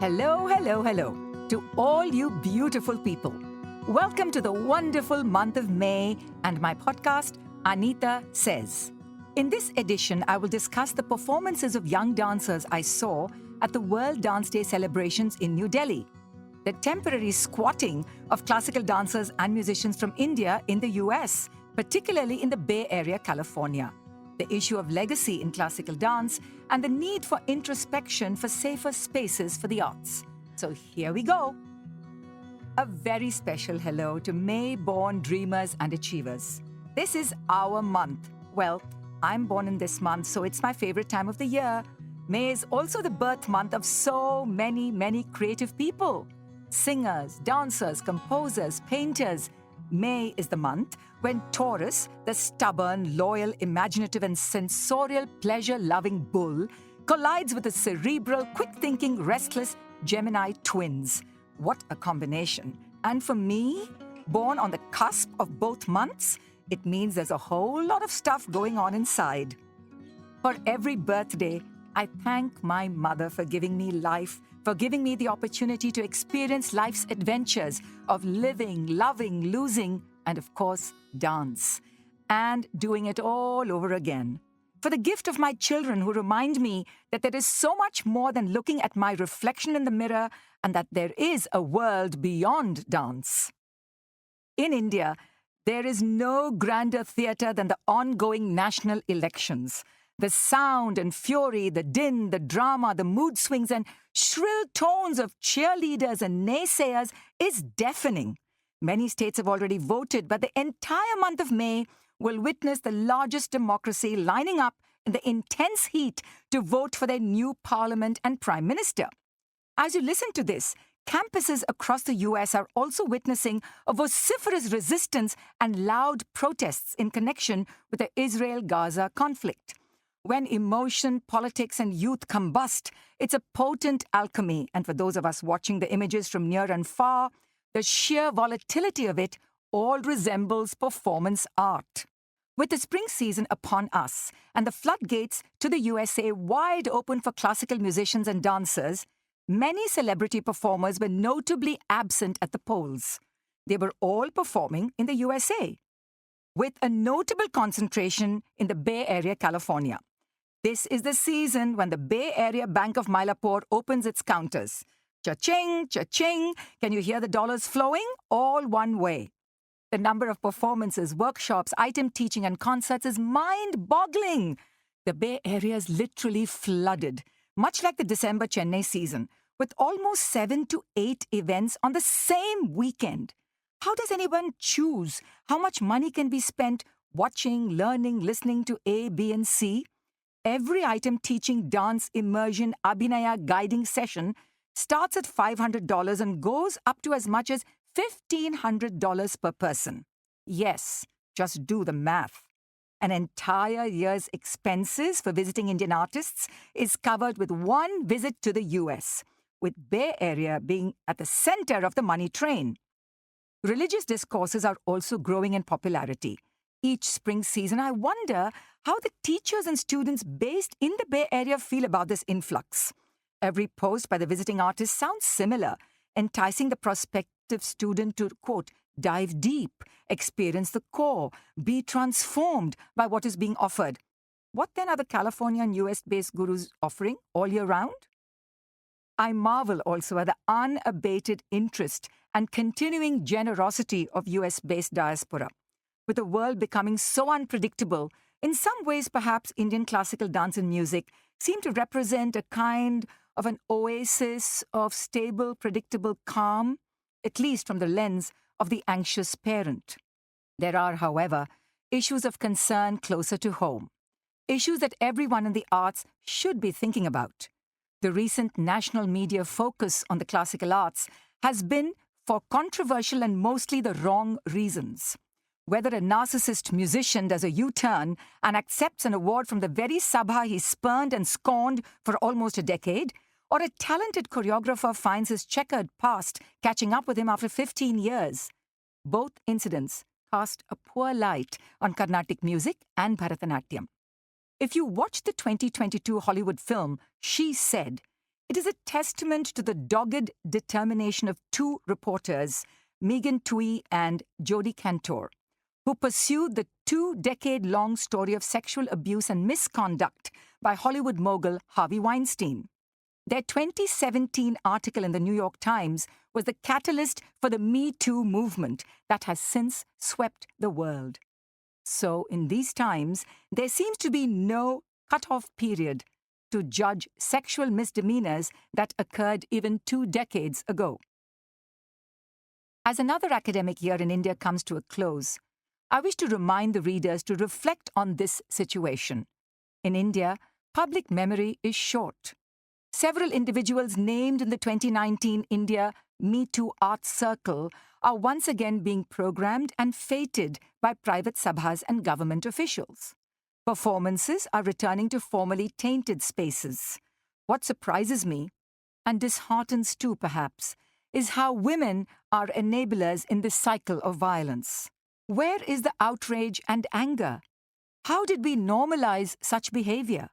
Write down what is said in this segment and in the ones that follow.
Hello, hello, hello to all you beautiful people. Welcome to the wonderful month of May and my podcast, Anita Says. In this edition, I will discuss the performances of young dancers I saw at the World Dance Day celebrations in New Delhi, the temporary squatting of classical dancers and musicians from India in the US, particularly in the Bay Area, California, the issue of legacy in classical dance, and the need for introspection for safer spaces for the arts. So here we go. A very special hello to May-born dreamers and achievers. This is our month. Well, I'm born in this month, so it's my favorite time of the year. May is also the birth month of so many creative people. Singers, dancers, composers, painters. May is the month when Taurus, the stubborn, loyal, imaginative, and sensorial, pleasure-loving bull, collides with the cerebral, quick-thinking, restless Gemini twins. What a combination. And for me, born on the cusp of both months, it means there's a whole lot of stuff going on inside. For every birthday, I thank my mother for giving me life, for giving me the opportunity to experience life's adventures of living, loving, losing, and of course, dance. And doing it all over again. For the gift of my children who remind me that there is so much more than looking at my reflection in the mirror and that there is a world beyond dance. In India, there is no grander theatre than the ongoing national elections. The sound and fury, the din, the drama, the mood swings and shrill tones of cheerleaders and naysayers is deafening. Many states have already voted, but the entire month of May will witness the largest democracy lining up in the intense heat to vote for their new parliament and prime minister. As you listen to this, campuses across the US are also witnessing a vociferous resistance and loud protests in connection with the Israel-Gaza conflict. When emotion, politics, and youth combust, it's a potent alchemy, and for those of us watching the images from near and far, the sheer volatility of it all resembles performance art. With the spring season upon us and the floodgates to the USA wide open for classical musicians and dancers, many celebrity performers were notably absent at the polls. They were all performing in the USA, with a notable concentration in the Bay Area, California. This is the season when the Bay Area Bank of Mylapore opens its counters. Cha-ching, cha-ching, can you hear the dollars flowing? All one way. The number of performances, workshops, item teaching, and concerts is mind-boggling. The Bay Area is literally flooded, much like the December Chennai season, with almost 7 to 8 events on the same weekend. How does anyone choose how much money can be spent watching, learning, listening to A, B, and C? Every item teaching, dance, immersion, abhinaya guiding session starts at $500 and goes up to as much as $1,500 per person. Yes, just do the math. An entire year's expenses for visiting Indian artists is covered with one visit to the US, with Bay Area being at the center of the money train. Religious discourses are also growing in popularity. Each spring season, I wonder how the teachers and students based in the Bay Area feel about this influx. Every post by the visiting artist sounds similar, enticing the prospective student to, quote, dive deep, experience the core, be transformed by what is being offered. What then are the California and US-based gurus offering all year round? I marvel also at the unabated interest and continuing generosity of US-based diaspora. With the world becoming so unpredictable, in some ways perhaps Indian classical dance and music seem to represent a kind of an oasis of stable, predictable calm, at least from the lens of the anxious parent. There are, however, issues of concern closer to home, issues that everyone in the arts should be thinking about. The recent national media focus on the classical arts has been for controversial and mostly the wrong reasons. Whether a narcissist musician does a U-turn and accepts an award from the very sabha he spurned and scorned for almost a decade, or a talented choreographer finds his checkered past catching up with him after 15 years. Both incidents cast a poor light on Carnatic music and Bharatanatyam. If you watch the 2022 Hollywood film She Said, It is a testament to the dogged determination of two reporters, Megan Twohey and Jodi Cantor, who pursued the 2-decade-long story of sexual abuse and misconduct by Hollywood mogul Harvey Weinstein. Their 2017 article in the New York Times was the catalyst for the Me Too movement that has since swept the world. So, in these times, there seems to be no cut-off period to judge sexual misdemeanors that occurred even 2 decades ago. As another academic year in India comes to a close, I wish to remind the readers to reflect on this situation. In India, public memory is short. Several individuals named in the 2019 India Me Too Arts Circle are once again being programmed and feted by private sabhas and government officials. Performances are returning to formerly tainted spaces. What surprises me, and disheartens too perhaps, is how women are enablers in this cycle of violence. Where is the outrage and anger? How did we normalize such behavior?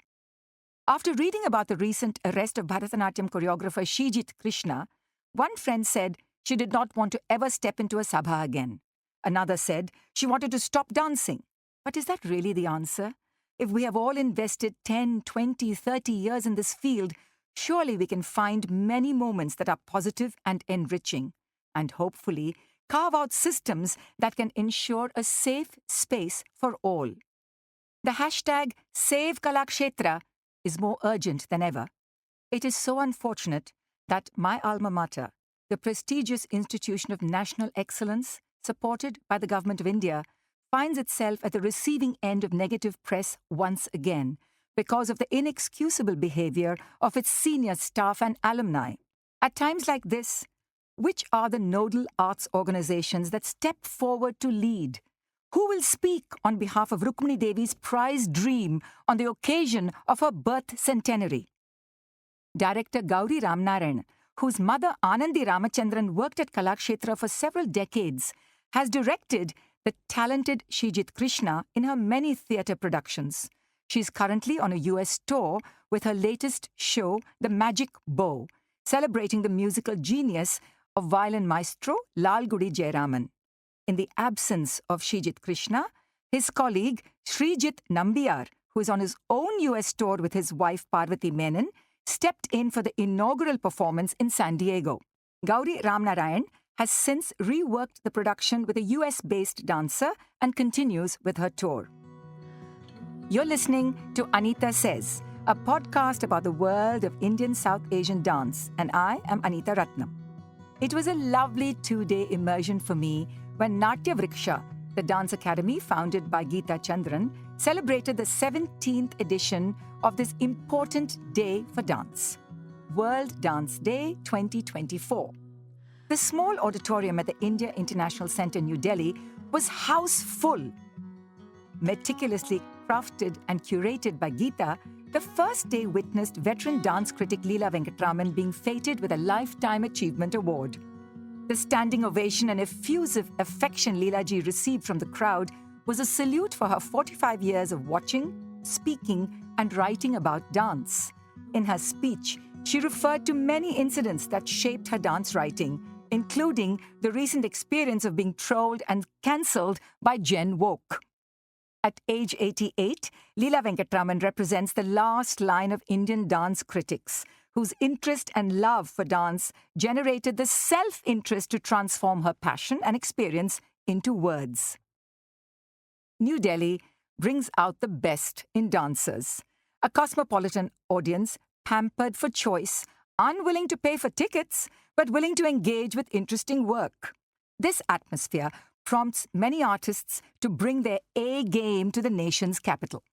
After reading about the recent arrest of Bharatanatyam choreographer Srijit Krishna, one friend said she did not want to ever step into a sabha again. Another said she wanted to stop dancing. But is that really the answer? If we have all invested 10, 20, 30 years in this field, surely we can find many moments that are positive and enriching, and hopefully carve out systems that can ensure a safe space for all. The hashtag Save Kalakshetra is more urgent than ever. It is so unfortunate that my alma mater, the prestigious institution of national excellence, supported by the Government of India, finds itself at the receiving end of negative press once again because of the inexcusable behavior of its senior staff and alumni. At times like this, which are the nodal arts organizations that step forward to lead? Who will speak on behalf of Rukmini Devi's prized dream on the occasion of her birth centenary? Director Gauri Ramnarayan, whose mother Anandi Ramachandran worked at Kalakshetra for several decades, has directed the talented Srijit Krishna in her many theatre productions. She is currently on a US tour with her latest show, The Magic Bow, celebrating the musical genius of violin maestro Lalgudi Jayaraman. In the absence of Srijit Krishna, his colleague Srijit Nambiyar, who is on his own US tour with his wife Parvati Menon, stepped in for the inaugural performance in San Diego. Gauri Ramnarayan has since reworked the production with a US-based dancer and continues with her tour. You're listening to Anita Says, a podcast about the world of Indian South Asian dance, and I am Anita Ratnam. It was a lovely 2-day immersion for me when Natya Vriksha, the dance academy founded by Geeta Chandran, celebrated the 17th edition of this important day for dance, World Dance Day 2024. The small auditorium at the India International Centre, New Delhi, was house full. Meticulously crafted and curated by Geeta, the first day witnessed veteran dance critic Leela Venkatraman being feted with a Lifetime Achievement Award. The standing ovation and effusive affection Leela-ji received from the crowd was a salute for her 45 years of watching, speaking, and writing about dance. In her speech, she referred to many incidents that shaped her dance writing, including the recent experience of being trolled and cancelled by Gen Woke. At age 88, Leela Venkatraman represents the last line of Indian dance critics, whose interest and love for dance generated the self-interest to transform her passion and experience into words. New Delhi brings out the best in dancers. A cosmopolitan audience, pampered for choice, unwilling to pay for tickets, but willing to engage with interesting work. This atmosphere prompts many artists to bring their A game to the nation's capital.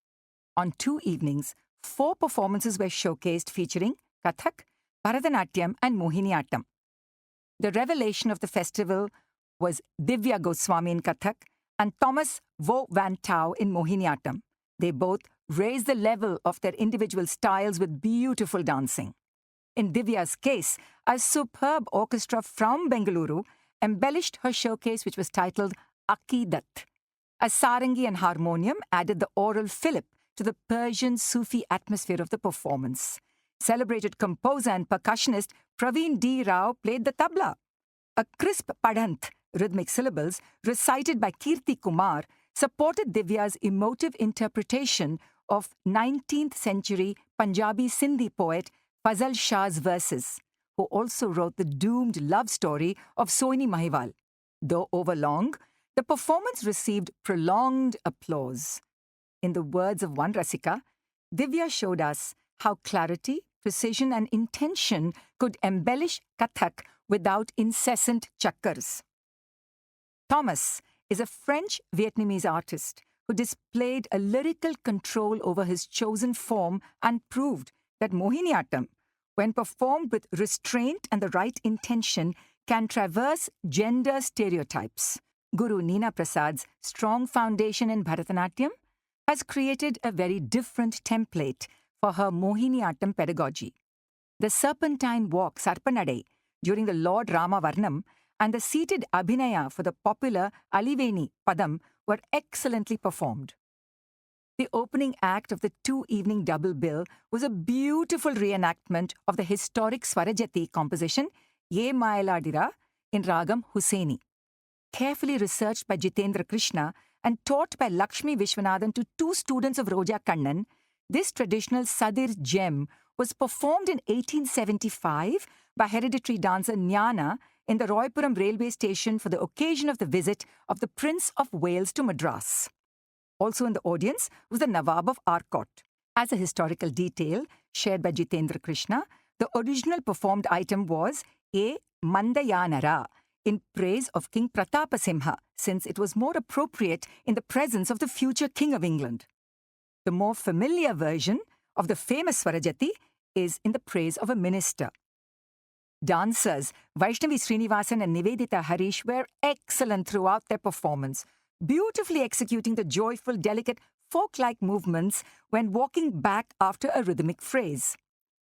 On 2 evenings, 4 performances were showcased featuring Kathak, Bharatanatyam, and Mohiniyattam. The revelation of the festival was Divya Goswami in Kathak and Thomas Vo Van Tau in Mohiniyattam. They both raised the level of their individual styles with beautiful dancing. In Divya's case, a superb orchestra from Bengaluru embellished her showcase, which was titled Aqidat. A sarangi and harmonium added the aural fillip to the Persian Sufi atmosphere of the performance. Celebrated composer and percussionist Praveen D. Rao played the tabla. A crisp padant, rhythmic syllables, recited by Kirti Kumar, supported Divya's emotive interpretation of 19th century Punjabi Sindhi poet Fazal Shah's verses, who also wrote the doomed love story of Soini Mahiwal. Though overlong, the performance received prolonged applause. In the words of one Rasika, Divya showed us how clarity, precision, and intention could embellish Kathak without incessant chakkars. Thomas is a French-Vietnamese artist who displayed a lyrical control over his chosen form and proved that Mohiniyattam, when performed with restraint and the right intention, can traverse gender stereotypes. Guru Neena Prasad's strong foundation in Bharatanatyam has created a very different template for her Mohiniyattam pedagogy. The serpentine walk, Sarpanadai, during the Lord Rama Varnam and the seated Abhinaya for the popular Aliveni Padam were excellently performed. The opening act of the two-evening double bill was a beautiful reenactment of the historic Swarajati composition Ye Mailadira in Ragam Hussaini. Carefully researched by Jitendra Krishna and taught by Lakshmi Vishwanathan to two students of Roja Kannan, this traditional Sadir gem was performed in 1875 by hereditary dancer Jnana in the Roypuram railway station for the occasion of the visit of the Prince of Wales to Madras. Also in the audience was the Nawab of Arcot. As a historical detail shared by Jitendra Krishna, the original performed item was a Mandayanara, in praise of King Pratapa since it was more appropriate in the presence of the future King of England. The more familiar version of the famous Swarajati is in the praise of a minister. Dancers Vaishnavi Srinivasan and Nivedita Harish were excellent throughout their performance, beautifully executing the joyful, delicate, folk-like movements when walking back after a rhythmic phrase.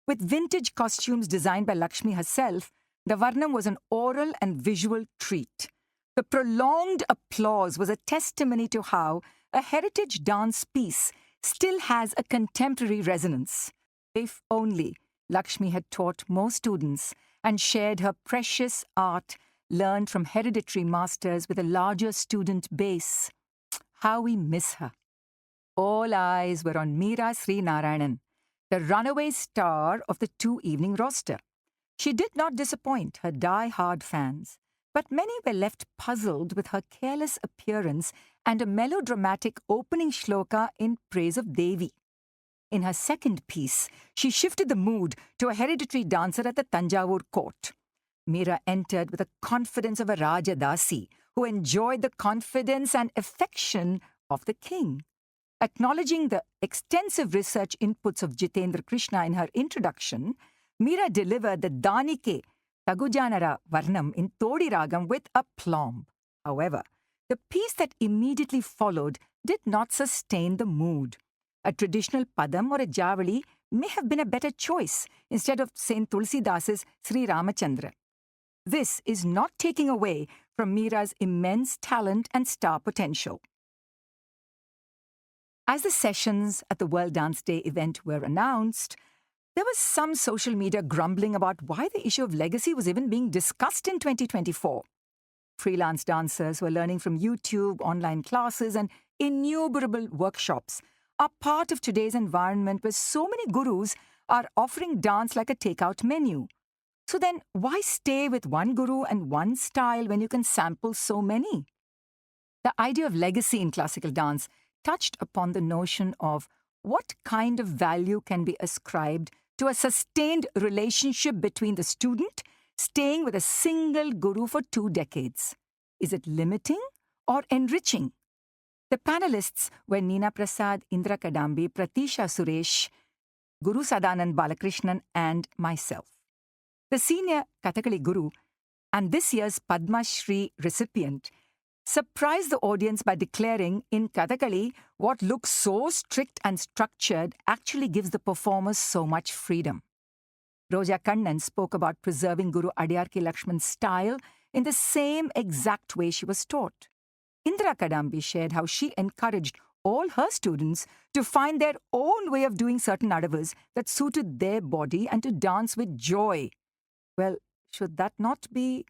With vintage costumes designed by Lakshmi herself, the Varnam was an oral and visual treat. The prolonged applause was a testimony to how a heritage dance piece still has a contemporary resonance. If only Lakshmi had taught more students and shared her precious art learned from hereditary masters with a larger student base. How we miss her. All eyes were on Meera Sri Narayanan, the runaway star of the two-evening roster. She did not disappoint her die-hard fans, but many were left puzzled with her careless appearance and a melodramatic opening shloka in praise of Devi. In her second piece, she shifted the mood to a hereditary dancer at the Tanjavur court. Meera entered with the confidence of a Rajadasi who enjoyed the confidence and affection of the king. Acknowledging the extensive research inputs of Jitendra Krishna in her introduction, Meera delivered the Danike Tagujanara Varnam in Todi Ragam with aplomb. However, the piece that immediately followed did not sustain the mood. A traditional Padam or a Javali may have been a better choice instead of Saint Tulsidas's Sri Ramachandra. This is not taking away from Meera's immense talent and star potential. As the sessions at the World Dance Day event were announced, there was some social media grumbling about why the issue of legacy was even being discussed in 2024. Freelance dancers who are learning from YouTube, online classes, and innumerable workshops are part of today's environment where so many gurus are offering dance like a takeout menu. So then, why stay with one guru and one style when you can sample so many? The idea of legacy in classical dance touched upon the notion of what kind of value can be ascribed to a sustained relationship between the student staying with a single guru for 2 decades. Is it limiting or enriching? The panelists were Neena Prasad, Indra Kadambi, Pratisha Suresh, Guru Sadanand Balakrishnan, and myself. The senior Kathakali guru and this year's Padma Shri recipient surprised the audience by declaring in Kathakali what looks so strict and structured actually gives the performers so much freedom. Roja Kannan spoke about preserving Guru Adiyarki Lakshman's style in the same exact way she was taught. Indra Kadambi shared how she encouraged all her students to find their own way of doing certain adavas that suited their body and to dance with joy. Well, should that not be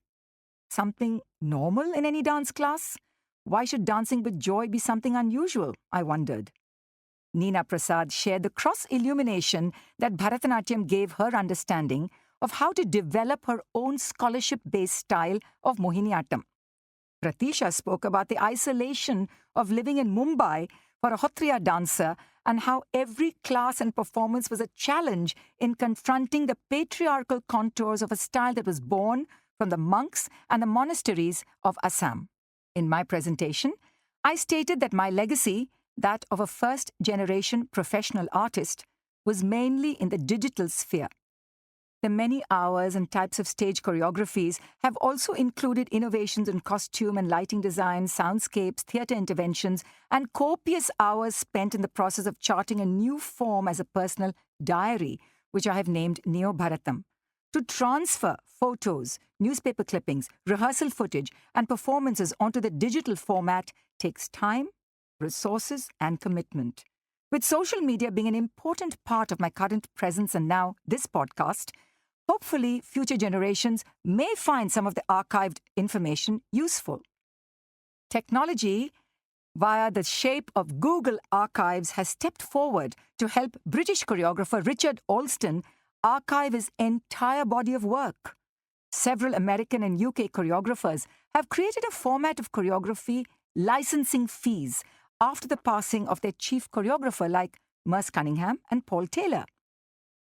something normal in any dance class? Why should dancing with joy be something unusual? I wondered. Neena Prasad shared the cross-illumination that Bharatanatyam gave her understanding of how to develop her own scholarship-based style of Mohiniyattam. Pratisha spoke about the isolation of living in Mumbai for a Hotriya dancer and how every class and performance was a challenge in confronting the patriarchal contours of a style that was born from the monks and the monasteries of Assam. In my presentation, I stated that my legacy, that of a first-generation professional artist, was mainly in the digital sphere. The many hours and types of stage choreographies have also included innovations in costume and lighting design, soundscapes, theatre interventions, and copious hours spent in the process of charting a new form as a personal diary, which I have named Neo Bharatam. To transfer photos, newspaper clippings, rehearsal footage, and performances onto the digital format takes time, resources, and commitment. With social media being an important part of my current presence and now this podcast, hopefully future generations may find some of the archived information useful. Technology, via the shape of Google Archives, has stepped forward to help British choreographer Richard Alston archive his entire body of work. Several American and UK choreographers have created a format of choreography licensing fees after the passing of their chief choreographer like Merce Cunningham and Paul Taylor.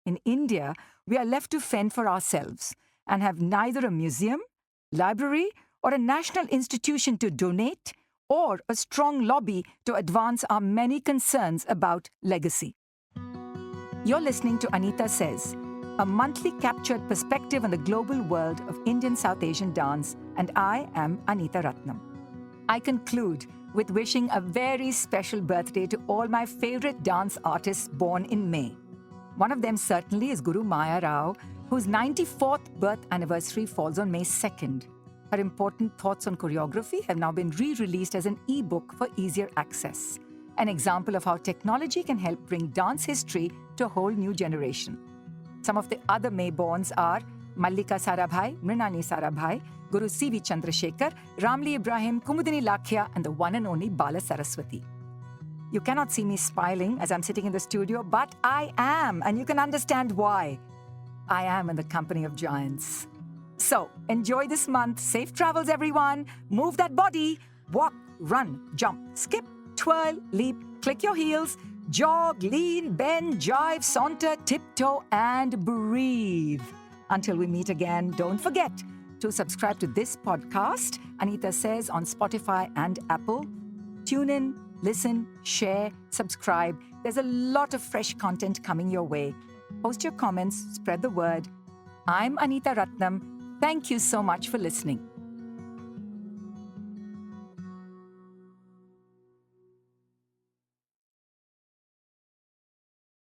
In India, we are left to fend for ourselves and have neither a museum, library, or a national institution to donate or a strong lobby to advance our many concerns about legacy. You're listening to Anita Says, a monthly captured perspective on the global world of Indian South Asian dance, and I am Anita Ratnam. I conclude with wishing a very special birthday to all my favorite dance artists born in May. One of them certainly is Guru Maya Rao, whose 94th birth anniversary falls on May 2nd. Her important thoughts on choreography have now been re-released as an e-book for easier access, an example of how technology can help bring dance history to a whole new generation. Some of the other May-borns are Mallika Sarabhai, Mrinali Sarabhai, Guru C.V. Chandrasekhar, Ramli Ibrahim, Kumudini Lakhya, and the one and only Bala Saraswati. You cannot see me smiling as I'm sitting in the studio, but I am, and you can understand why. I am in the company of giants. So, enjoy this month. Safe travels, everyone. Move that body. Walk, run, jump, skip, twirl, leap, click your heels, jog, lean, bend, jive, saunter, tiptoe, and breathe. Until we meet again, don't forget to subscribe to this podcast, Anita Says, on Spotify and Apple. Tune in, listen, share, subscribe. There's a lot of fresh content coming your way. Post your comments, spread the word. I'm Anita Ratnam. Thank you so much for listening.